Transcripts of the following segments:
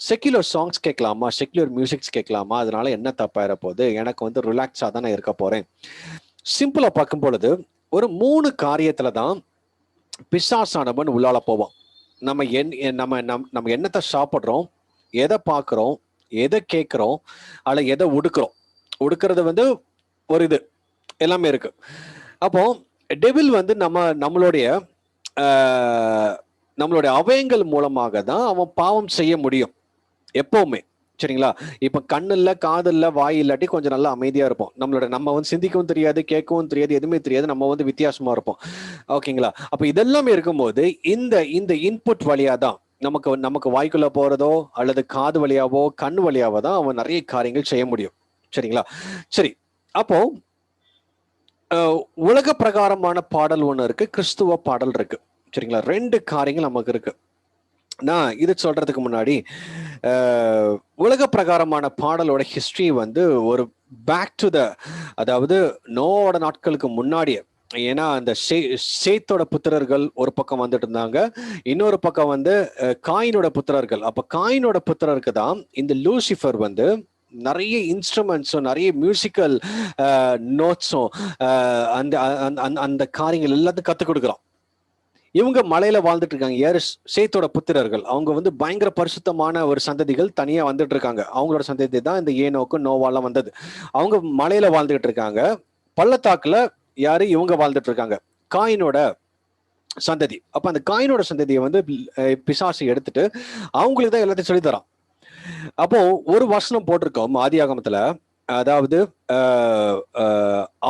Secular songs கேட்கலாமா, secular musics கேட்கலாமா, அதனால என்ன தப்பாயிர போகுது, எனக்கு வந்து ரிலாக்ஸாக தான் நான் இருக்க போறேன். சிம்பிளா பார்க்கும் பொழுது ஒரு 3 காரியத்துல தான் பிசாசானவன் உள்ளால போவோம். நம்ம நம்ம என்னத்தை சாப்பிட்றோம், எதை பார்க்குறோம், எதை கேட்குறோம், அதில் எதை உடுக்கிறது வந்து ஒரு இது எல்லாமே இருக்கு. அப்போ டெவில் வந்து நம்மளுடைய அவயங்கள் மூலமாக தான் அவன் பாவம் செய்ய முடியும் எப்பவுமே. சரிங்களா? இப்ப கண்ணு இல்ல, காது இல்ல, வாய் இல்லாட்டி கொஞ்சம் நல்லா அமைதியா இருப்போம். நம்ம வந்து சிந்திக்கவும் தெரியாது, கேட்கவும் தெரியாது, எதுவுமே தெரியாது, நம்ம வந்து வித்தியாசமா இருப்போம். ஓகேங்களா? அப்ப இதெல்லாமே இருக்கும்போது இந்த இன்புட் வழியா தான் நமக்கு வாய்க்குள்ள போறதோ அல்லது காது வழியாவோ கண் வழியாவோ தான் அவன் நிறைய காரியங்கள் செய்ய முடியும். சரிங்களா? சரி, அப்போ உலக பிரகாரமான பாடல் ஒண்ணு இருக்கு, கிறிஸ்துவ பாடல் இருக்கு. சரிங்களா? 2 காரியங்கள் நமக்கு இருக்கு. நான் இது சொல்றதுக்கு முன்னாடி உலக பிரகாரமான பாடலோட ஹிஸ்டரி வந்து ஒரு பேக் டு அதாவது நோவோட நாட்களுக்கு முன்னாடியே. ஏன்னா அந்த சேத்தோட புத்திரர்கள் ஒரு பக்கம் வந்துட்டு இருந்தாங்க, இன்னொரு பக்கம் வந்து காயினோட புத்திரர்கள். அப்ப காயினோட புத்திரருக்கு தான் இந்த லூசிஃபர் வந்து நிறைய இன்ஸ்ட்ருமெண்ட்ஸும் நிறைய மியூசிக்கல் நோட்ஸும் அந்த அந்த காரியங்கள் எல்லாத்தையும் கத்துக் கொடுக்குறோம். இவங்க மலையில வாழ்ந்துட்டு இருக்காங்க. யாரு? சேத்தோட புத்திரர்கள். அவங்க வந்து பயங்கர பரிசுத்தமான ஒரு சந்ததிகள் தனியா வந்துட்டு இருக்காங்க. அவங்களோட சந்ததி தான் இந்த ஏனோக்கு நோவாலாம் வந்தது. அவங்க மலையில வாழ்ந்துட்டு இருக்காங்க. பள்ளத்தாக்குல யாரு? இவங்க வாழ்ந்துட்டு இருக்காங்க, காயினோட சந்ததி. அப்ப அந்த காயினோட சந்ததியை வந்து பிசாசு எடுத்துட்டு அவங்களுக்கு தான் எல்லாத்தையும் சொல்லித்தரான். அப்போ ஒரு வசனம் போட்டிருக்கோம் ஆதியாகமத்துல, அதாவது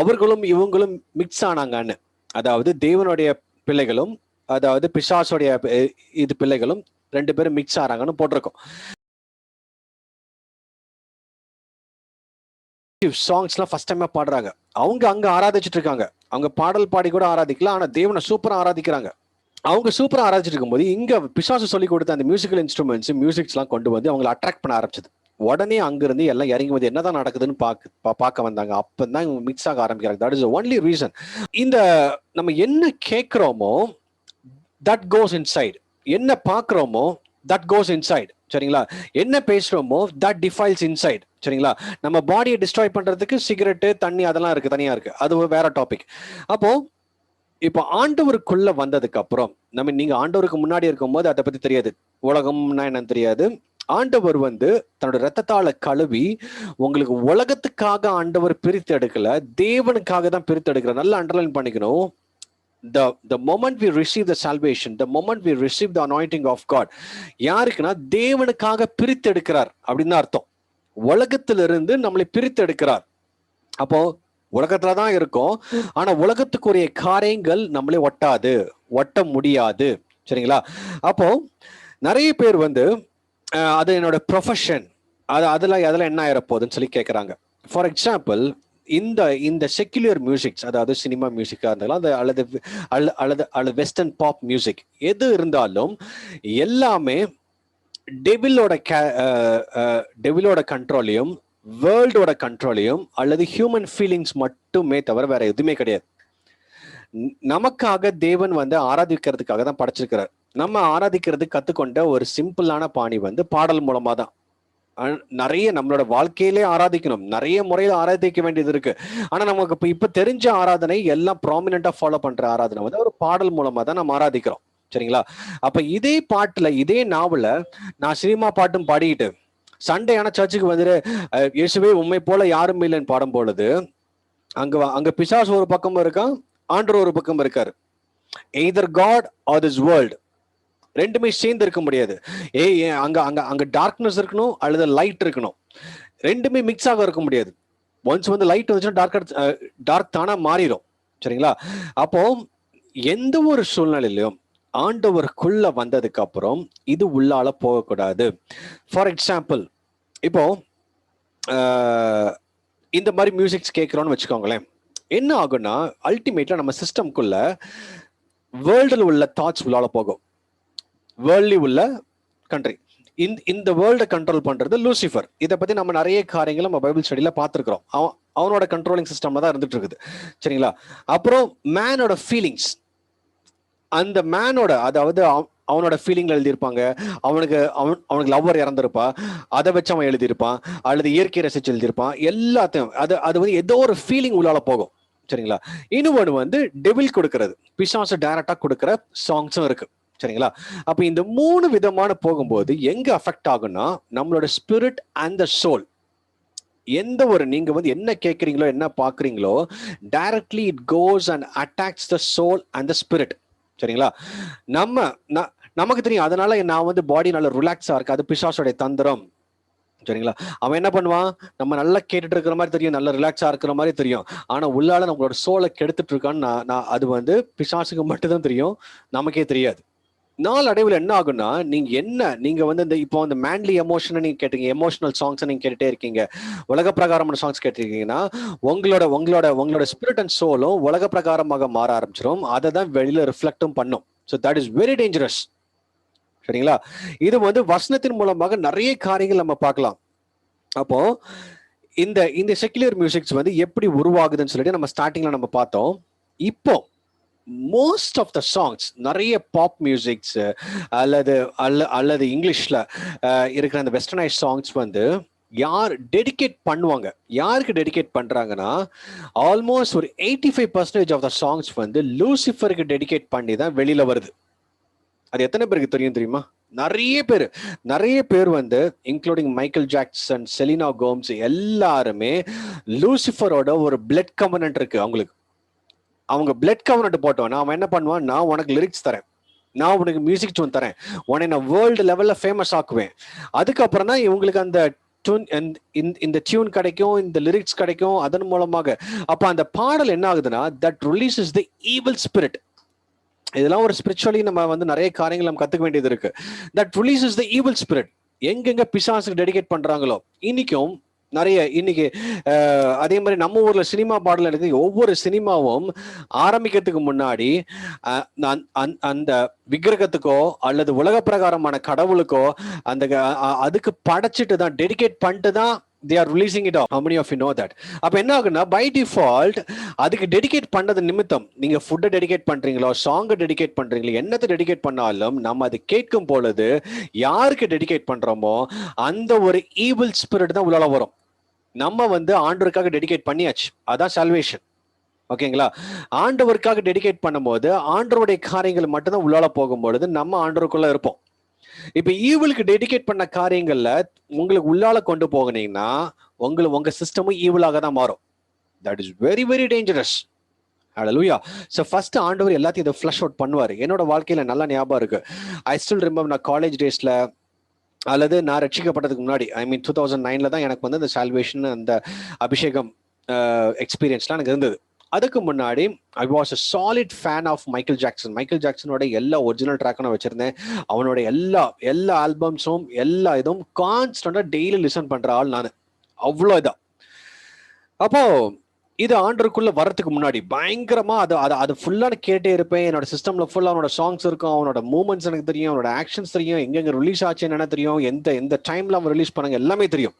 அவர்களும் இவங்களும் மிக்ஸ் ஆனாங்கன்னு. அதாவது தேவனுடைய பிள்ளைகளும் அதாவது பிசாசுடைய இது பிள்ளைகளும் 2 பேரும் மிக்ஸ் ஆறாங்கன்னு போட்டிருக்கோம். சாங்ஸ் எல்லாம் ஃபர்ஸ்ட் டைமா பாடுறாங்க. அவங்க அங்க ஆராதிச்சுட்டு இருக்காங்க. அவங்க பாடல் பாடி கூட ஆராதிக்கல, ஆனா தேவனை சூப்பரா ஆராதிக்கிறாங்க. அவங்க சூப்பரா ஆராய்ச்சிட்டு இருக்கும்போது இங்க பிசாசு சொல்லி கொடுத்த அந்த மியூசிக்கல் இன்ஸ்ட்ருமெண்ட்ஸ் மியூசிக்ஸ் எல்லாம் கொண்டு வந்து அவங்களை அட்ராக்ட் பண்ண ஆரம்பிச்சது. உடனே அங்கிருந்து எல்லாம் இறங்கி வந்து என்னதான் நடக்குதுன்னு பார்க்க வந்தாங்க. அப்பதான் இவங்க மிக்ஸ் ஆக ஆரம்பிக்கிறாங்க. That is only reason. இந்த நம்ம என்ன கேட்கிறோமோ தட் கோஸ் இன்சைட், என்ன பார்க்கிறோமோ தட் கோஸ் இன்சைட். சரிங்களா? என்ன பேசுறோமோ தட் டிஃபைல்ஸ் இன்சைட். சரிங்களா? நம்ம பாடியை டிஸ்ட்ராய் பண்றதுக்கு சிகரெட்டு, தண்ணி அதெல்லாம் இருக்கு, தனியா இருக்கு, அது வேற டாபிக். அப்போ இப்போ ஆண்டவருக்குள்ள வந்ததுக்கு அப்புறம் நீங்க ஆண்டவருக்கு முன்னாடி இருக்கும் போது அதை பத்தி தெரியாது, உலகம்னா என்னன்னு தெரியாது. ஆண்டவர் வந்து தன்னோட ரத்தத்தால கழுவி உங்களுக்கு உலகத்துக்காக ஆண்டவர் பிரித்து எடுக்கல, தேவனுக்காக தான் பிரித்து எடுக்கிற. நல்லா அண்டர்லைன் பண்ணிக்கணும். The moment we receive the salvation, the moment we receive the anointing of God, யாருக்குன்னா தேவனுக்காக பிரித்து எடுக்கிறார் அப்படின்னு அர்த்தம். உலகத்திலிருந்து நம்மளை பிரித்து எடுக்கிறார். அப்போ உலகத்துலதான் இருக்கும், ஆனா உலகத்துக்குரிய காரியங்கள் நம்மளே ஒட்ட முடியாது. சரிங்களா? அப்போ நிறைய பேர் வந்து அது என்னோட ப்ரொஃபஷன், அதெல்லாம் என்ன ஆயிரப்போகுதுன்னு சொல்லி கேட்கறாங்க. ஃபார் எக்ஸாம்பிள், இந்த செக்யுலர் மியூசிக்ஸ், அதாவது சினிமா மியூசிக்கா இருந்தாலும் அல்லது வெஸ்டர்ன் பாப் மியூசிக் எது இருந்தாலும் எல்லாமே டெவிலோட கண்ட்ரோலையும் வேர்ல்டோட கண்ட்ரோலையும் அல்லது ஹியூமன் ஃபீலிங்ஸ் மட்டுமே தவிர வேற எதுவுமே கிடையாது. நமக்காக தேவன் வந்து ஆராதிக்கிறதுக்காக தான் படைச்சிருக்கிறார். நம்ம ஆராதிக்கிறது கத்துக்கொண்ட ஒரு சிம்பிளான பாணி வந்து பாடல் மூலமா தான். நிறைய நம்மளோட வாழ்க்கையிலே ஆராதிக்கணும், நிறைய முறையில ஆராதிக்க வேண்டியது இருக்கு. ஆனா நமக்கு இப்ப தெரிஞ்ச ஆராதனை எல்லாம் ப்ராமினெண்டா ஃபாலோ பண்ற ஆராதனை வந்து ஒரு பாடல் மூலமா தான் நம்ம ஆராதிக்கிறோம். சரிங்களா? அப்ப இதே பாட்டுல, இதே நாவல நான் சினிமா பாட்டும் பாடிக்கிட்டு சண்டே ஆனா சர்ச்சுக்கு வந்துட்டு இயேசுவே உண்மை போல யாரும் இல்லைன்னு பாடும் பொழுது அங்க பிசாசு ஒரு பக்கம் இருக்கான், ஆண்டவர் ஒரு பக்கம் இருக்காரு. Either God or this world, ரெண்டுமே சேர்ந்து இருக்க முடியாது. அங்க டார்க்னஸ் இருக்கணும் அல்லது லைட் இருக்கணும், ரெண்டுமே மிக்ஸ் ஆக இருக்க முடியாது. ஒன்ஸ் வந்து லைட் வந்துச்சுன்னா டார்க் தானா மாறிடும். சரிங்களா? அப்போ எந்த ஒரு சூழ்நிலையிலும் ஆண்டவருக்குள்ள வந்ததுக்கு அப்புறம் இது உள்ளால போகக்கூடாது. ஃபார் எக்ஸாம்பிள், இப்போ இந்த மாதிரி மியூசிக்ஸ் கேட்கிறோம்னு வச்சுக்கோங்களேன், என்ன ஆகும்னா அல்டிமேட்லா நம்ம சிஸ்டம்குள்ள வேர்ல்டில் உள்ள தாட்ஸ் உள்ளால போகும். வேர்ல்ட்லி உள்ள கண்ட்ரி, இந்த வேர்ல்டை கண்ட்ரோல் பண்றது லூசிஃபர். இதை பத்தி நம்ம நிறைய காரியங்கள் நம்ம பைபிள் ஸ்டடியில பார்த்துருக்கிறோம். அவனோட கண்ட்ரோலிங் சிஸ்டம்ல தான் இருந்துட்டு இருக்குது. சரிங்களா? அப்புறம் மேனோட ஃபீலிங்ஸ், அந்த மேனோட, அதாவது அவனோட ஃபீலிங்ல எழுதியிருப்பாங்க. அவனுக்கு லவ்வர் இறந்திருப்பா, அதை வச்சு அவன் எழுதியிருப்பான், அல்லது இயற்கை ரசிச்சு எழுதியிருப்பான். எல்லாத்தையும் அது வந்து ஏதோ ஒரு ஃபீலிங் உள்ளால போகும். சரிங்களா? இன்னொன்று வந்து டெவில் கொடுக்கறது, பிசாசு டைரக்டா கொடுக்கிற சாங்ஸும் இருக்கு. சரிங்களா? அப்ப இந்த 3 விதமான போகும்போது எங்க அஃபெக்ட் ஆகும்னா நம்மளோட ஸ்பிரிட் அண்ட் த சோல். எந்த ஒரு நீங்க வந்து என்ன கேட்குறீங்களோ என்ன பாக்குறீங்களோ directly it goes and attacks the soul and the spirit. சரிங்களா? நமக்கு தெரியும், அதனால நான் வந்து பாடி நல்ல ரிலாக்ஸா இருக்கு, அது பிசாசோடைய தந்திரம். சரிங்களா? அவன் என்ன பண்ணுவான், நம்ம நல்லா கேட்டுட்டு இருக்கிற மாதிரி தெரியும், நல்ல ரிலாக்ஸா இருக்கிற மாதிரி தெரியும், ஆனா உள்ளால நம்மளோட சோலை கெடுத்துட்டு இருக்கான்னு நான் அது வந்து பிசாசுக்கு மட்டும்தான் தெரியும், நமக்கே தெரியாது. நாள் அடைவில் என்ன ஆகும்னா நீங்க வந்து இந்த இப்போ அந்த மேன்லி எமோஷன் நீங்க கேட்டீங்க, எமோஷனல் சாங்ஸ் நீங்க கேட்டுட்டே இருக்கீங்க, உலக பிரகாரமான சாங்ஸ் கேட்டிருக்கீங்கன்னா உங்களோட உங்களோட உங்களோட ஸ்பிரிட் அண்ட் சோலும் உலக பிரகாரமாக மாற ஆரம்பிச்சிடும். அதை தான் வெளியில ரிஃப்ளெக்டும் பண்ணும். So that is very dangerous. சரிங்களா? இது வந்து வசனத்தின் மூலமாக நிறைய காரியங்கள் நம்ம பார்க்கலாம். அப்போ இந்த இந்த செக்குலர் மியூசிக்ஸ் வந்து எப்படி உருவாகுதுன்னு சொல்லிட்டு நம்ம ஸ்டார்டிங்ல நம்ம பார்த்தோம். இப்போ மோஸ்ட் ஆஃப் த சாங்ஸ், நிறைய பாப் மியூசிக்ஸ் அல்லது இங்கிலீஷ்ல இருக்கிற அந்த வெஸ்டர்னைஸ் சாங்ஸ் வந்து யார் டெடிகேட் பண்ணுவாங்க, யாருக்கு டெடிகேட் பண்றாங்கன்னா ஆல்மோஸ்ட் ஒரு 85% ஆஃப் த சாங்ஸ் வந்து லூசிஃபருக்கு டெடிகேட் பண்ணி தான் வெளியில வருது. அது எத்தனை பேருக்கு தெரியும் தெரியுமா? நிறைய பேர் வந்து including Michael Jackson, Selena Gomez எல்லாருமே லூசிஃபரோட ஒரு பிளட் கம்பனன்ட் இருக்கு அவங்களுக்கு. அவங்க பிளட் கவர்னட் போட்டோன்னா அவன் என்ன பண்ணுவான், நான் உனக்கு லிரிக்ஸ் தரேன், நான் உனக்கு மியூசிக் டியூன் தரேன், உன்னை நான் வேர்ல்டு லெவல்ல ஃபேமஸ் ஆக்குவேன். அதுக்கப்புறம் தான் இவங்களுக்கு அந்த இந்த டியூன் கிடைக்கும், இந்த லிரிக்ஸ் கிடைக்கும், அதன் மூலமாக அப்ப அந்த பாடல் என்ன ஆகுதுன்னா that releases the evil spirit. இதெல்லாம் ஒரு ஸ்பிரிச்சுவலி நம்ம வந்து நிறைய காரியங்கள் நம்ம கத்துக்க வேண்டியது இருக்கு. That releases the evil spirit. எங்கெங்க பிசாசுக்கு டெடிகேட் பண்றாங்களோ இன்னைக்கும் நிறைய இன்னைக்கு அதே மாதிரி நம்ம ஊர்ல சினிமா பாடல் எடுத்து ஒவ்வொரு சினிமாவும் ஆரம்பிக்கிறதுக்கு முன்னாடி அந்த விக்கிரகத்துக்கோ அல்லது உலக பிரகாரமான கடவுளுக்கோ அந்த அதுக்கு படைச்சிட்டு தான் டெடிகேட் பண்ணிட்டு தான் they are releasing it off. How many of you know that? அப்ப என்ன ஆகுனா பை டிஃபால்ட் அதுக்கு டெடிகேட் பண்ணது நிமித்தம், நீங்க ஃபுட்டை டெடிகேட் பண்றீங்களோ, சாங்கை டெடிகேட் பண்றீங்களோ, என்னத்தை டெடிகேட் பண்ணாலும் நம்ம அது கேட்கும் பொழுது யாருக்கு டெடிகேட் பண்றோமோ அந்த ஒரு ஈவில் ஸ்பிரிட் தான் உள்ளால வரும். நம்ம வந்து ஆண்டவருக்காக டெடிகேட் பண்ணியாச்சு, அதான் சால்வேஷன். ஓகேங்களா? ஆண்டவருக்காக டெடிகேட் பண்ணும்போது ஆண்டவருடைய காரியங்கள் மட்டும்தான் உள்ளால போகும்பொழுது நம்ம ஆண்டவருக்குள்ள இருப்போம். இப்ப ஈவிலுக்கு டெடிகேட் பண்ண காரியங்கள்ல உங்களுக்கு உள்ளால கொண்டு போகனீங்கன்னா உங்க சிஸ்டமும் ஈவிலாக தான் மாறும். That is very very dangerous. Hallelujah. So first ஆண்டவர் எல்லாத்தையும் இதை ஃப்ளஷ் அவுட் பண்ணுவாரு. என்னோட வாழ்க்கையில நல்லா ஞாபகம் இருக்கு. ஐ ஸ்டில் ரிமெம்பர், நான் காலேஜ் டேஸ்ல அல்லது நான் ரட்சிக்கப்பட்டதுக்கு முன்னாடி, ஐ மீன் 2009 தான் எனக்கு வந்து அந்த சால்வேஷன், அந்த அபிஷேகம் எக்ஸ்பீரியன்ஸ்லாம் எனக்கு இருந்தது. அதுக்கு முன்னாடி I was a solid fan of Michael Jackson. Michael ஜாக்சனோட எல்லா ஒரிஜினல் ட்ராக்கும் நான் வச்சிருந்தேன். அவனோட எல்லா ஆல்பம்ஸும் எல்லா இதுவும் கான்ஸ்டன்டா டெய்லி லிசன் பண்ற ஆள் நான். அவ்வளோ இதான். அப்போ இது ஆண்டருக்குள்ள வர்றதுக்கு முன்னாடி பயங்கரமா அது ஃபுல்லா கேட்டே இருப்பேன். என்னோட சிஸ்டம்ல ஃபுல்லா அவனோட சாங்ஸ் இருக்கும், அவனோட மூமெண்ட்ஸ் எனக்கு தெரியும், அவனோட ஆக்ஷன்ஸ் தெரியும், எங்கெங்க ரிலீஸ் ஆச்சு என்ன தெரியும், எந்த டைம்ல அவன் ரிலீஸ் பண்ணாங்க எல்லாமே தெரியும்.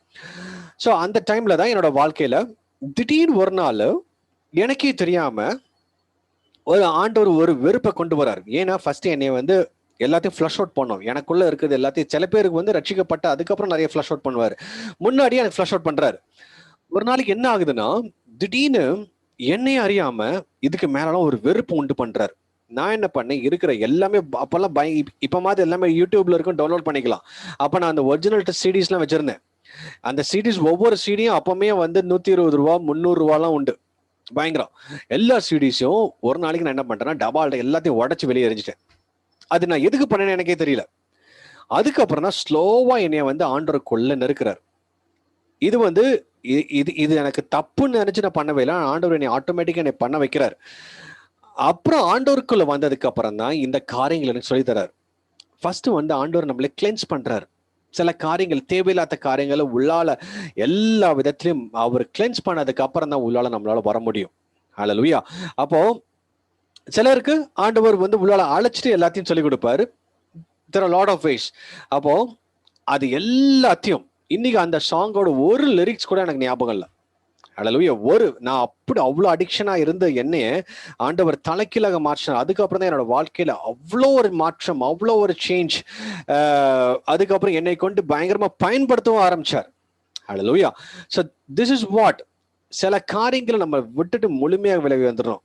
ஸோ அந்த டைம்ல தான் என்னோட வாழ்க்கையில திடீர்னு ஒரு நாள் எனக்கே தெரியாம ஒரு ஆண்டவர் ஒரு வெறுப்பை கொண்டு வராரு. ஏன்னா ஃபர்ஸ்ட் என்னை வந்து எல்லாத்தையும் ஃப்ளஷ் அவுட் பண்ணோம், எனக்குள்ள இருக்குது எல்லாத்தையும். சில பேருக்கு வந்து ரட்சிக்கப்பட்ட அதுக்கப்புறம் நிறைய ஃப்ளஷ் அவுட் பண்ணுவாரு, முன்னாடியே எனக்கு ஃப்ளஷ் அவுட் பண்றாரு. ஒரு நாளைக்கு என்ன ஆகுதுன்னா திடீர்னு என்னையே அறியாம இதுக்கு மேலாம் ஒரு வெறுப்பு உண்டு பண்றாரு. நான் என்ன பண்ணேன், இருக்கிற எல்லாமே அப்பெல்லாம் இப்ப மாதிரி எல்லாமே யூடியூப்ல இருக்கும், டவுன்லோட் பண்ணிக்கலாம். அப்ப நான் அந்த ஒரிஜினல் சிடிஸ் எல்லாம் வச்சிருந்தேன். அந்த சிடிஸ் ஒவ்வொரு சிடியும் அப்பமே வந்து 120 ரூபா 300 ரூபாலாம் உண்டு, பயங்கரம். எல்லா சிடிஸும் ஒரு நாளைக்கு நான் என்ன பண்றேன்னா டபால்ட எல்லாத்தையும் உடச்சு வெளியே எரிஞ்சிட்டேன். அது நான் எதுக்கு பண்ணேன்னு எனக்கே தெரியல. அதுக்கப்புறம் தான் ஸ்லோவா என்னைய வந்து ஆண்டவருக்குள்ள நெருக்கிறார். இது வந்து இது எனக்கு தப்புன்னு நினைச்சு நான் பண்ணவே இல்லை, ஆண்டவர் என்னை ஆட்டோமேட்டிக்கா என்னை பண்ண வைக்கிறார். அப்புறம் ஆண்டவருக்குள்ள வந்ததுக்கு அப்புறம் தான் இந்த காரியங்கள் எனக்கு சொல்லி தர்றாரு. ஃபர்ஸ்ட் வந்து ஆண்டவர் நம்மளை கிளென்ஸ் பண்றாரு. சில காரியங்கள், தேவையில்லாத காரியங்களை உள்ளால எல்லா விதத்திலையும் அவர் கிளென்ஸ் பண்ணதுக்கு அப்புறம் தான் உள்ளால நம்மளால வர முடியும். ஹல்லேலூயா. அப்போ சிலருக்கு ஆண்டவர் வந்து உள்ளால அழைச்சிட்டு எல்லாத்தையும் சொல்லி கொடுப்பாரு. there are a lot of ways. அப்போ அது எல்லாத்தையும் இன்னைக்கு அந்த சாங்கோட ஒரு லிரிக்ஸ் கூட எனக்கு ஞாபகம் இல்லை. ஹல்லேலூயா. நான் அவ்வளோ அடிக்ஷனா இருந்த என்னைய ஆண்டவர் தலைக்கீழாக மாற்றினார். அதுக்கப்புறம் தான் என்னோட வாழ்க்கையில அவ்வளோ ஒரு மாற்றம், அவ்வளோ ஒரு சேஞ்ச். அதுக்கப்புறம் என்னை கொண்டு பயங்கரமா பயன்படுத்தவும் ஆரம்பிச்சார். ஹல்லேலூயா. ஸோ திஸ் இஸ் வாட், சில காரியங்களை நம்ம விட்டுட்டு முழுமையாக விலகி வந்துடுறோம்.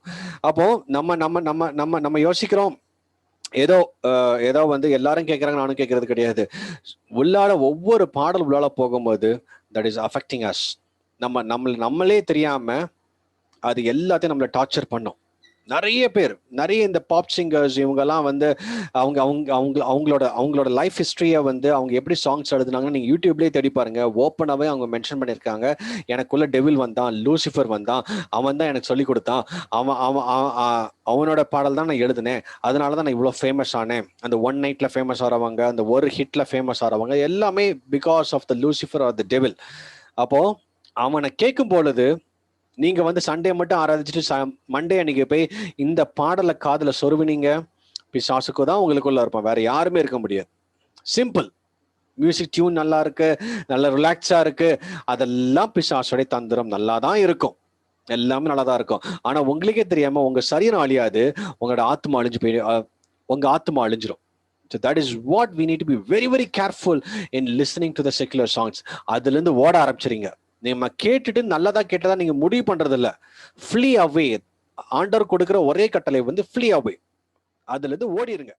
அப்போ நம்ம நம்ம நம்ம நம்ம நம்ம யோசிக்கிறோம், ஏதோ வந்து எல்லாரும் கேட்கறாங்க, நானும் கேட்கறது கிடையாது. உள்ளால ஒவ்வொரு பாடல் உள்ளால போகும்போது தட் இஸ் அஃபெக்டிங் அஸ். நம்மளே தெரியாம அது எல்லாத்தையும் நம்மளை டார்ச்சர் பண்ணும். நிறைய இந்த பாப் சிங்கர்ஸ் இவங்கெல்லாம் வந்து அவங்களோட லைஃப் ஹிஸ்டரியை வந்து அவங்க எப்படி சாங்ஸ் எழுதுனாங்கன்னு நீங்க யூடியூப்லேயே தேடி பாருங்க. ஓப்பனாகவே அவங்க மென்ஷன் பண்ணியிருக்காங்க, எனக்குள்ள டெவில் வந்தான், லூசிஃபர் வந்தான், அவன் தான் எனக்கு சொல்லி கொடுத்தான், அவனோட பாடல் தான் நான் எழுதினேன், அதனால தான் நான் இவ்வளோ ஃபேமஸ் ஆனேன். அந்த ஒன் நைட்ல ஃபேமஸ் ஆகிறவங்க, அந்த ஒரு ஹிட்ல ஃபேமஸ் ஆகிறவங்க எல்லாமே because of the Lucifer or the devil. அப்போ அவனை கேட்கும் பொழுது நீங்க வந்து சண்டே மட்டும் ஆராதிச்சுட்டு மண்டே அன்னைக்கு போய் இந்த பாடலை காதுல சொருவினீங்க, பிசாசுக்கு தான் உங்களுக்குள்ள இருப்பான், வேற யாருமே இருக்க முடியாது. சிம்பிள். மியூசிக் டியூன் நல்லா இருக்கு, நல்ல ரிலாக்ஸா இருக்கு, அதெல்லாம் பிசாசுடைய தந்திரம். நல்லா தான் இருக்கும், எல்லாமே நல்லா தான் இருக்கும். ஆனா உங்களுக்கே தெரியாம உங்க சரீரம் அழியாது, உங்களோட ஆத்மா அழிஞ்சு போய் உங்க ஆத்மா அழிஞ்சிரும். So that is what we need to be very very careful in listening to the secular songs. அதுல இருந்து ஓட ஆரம்பிச்சிருங்க. நம்ம கேட்டுட்டு நல்லதா கேட்டதா நீங்க முடிவு பண்றது இல்ல. ஃப்ளீ அவே. ஆண்டவர் கொடுக்கிற ஒரே கட்டளை வந்து ஃப்ளீ அவே. அதுல இருந்து ஓடிருங்க.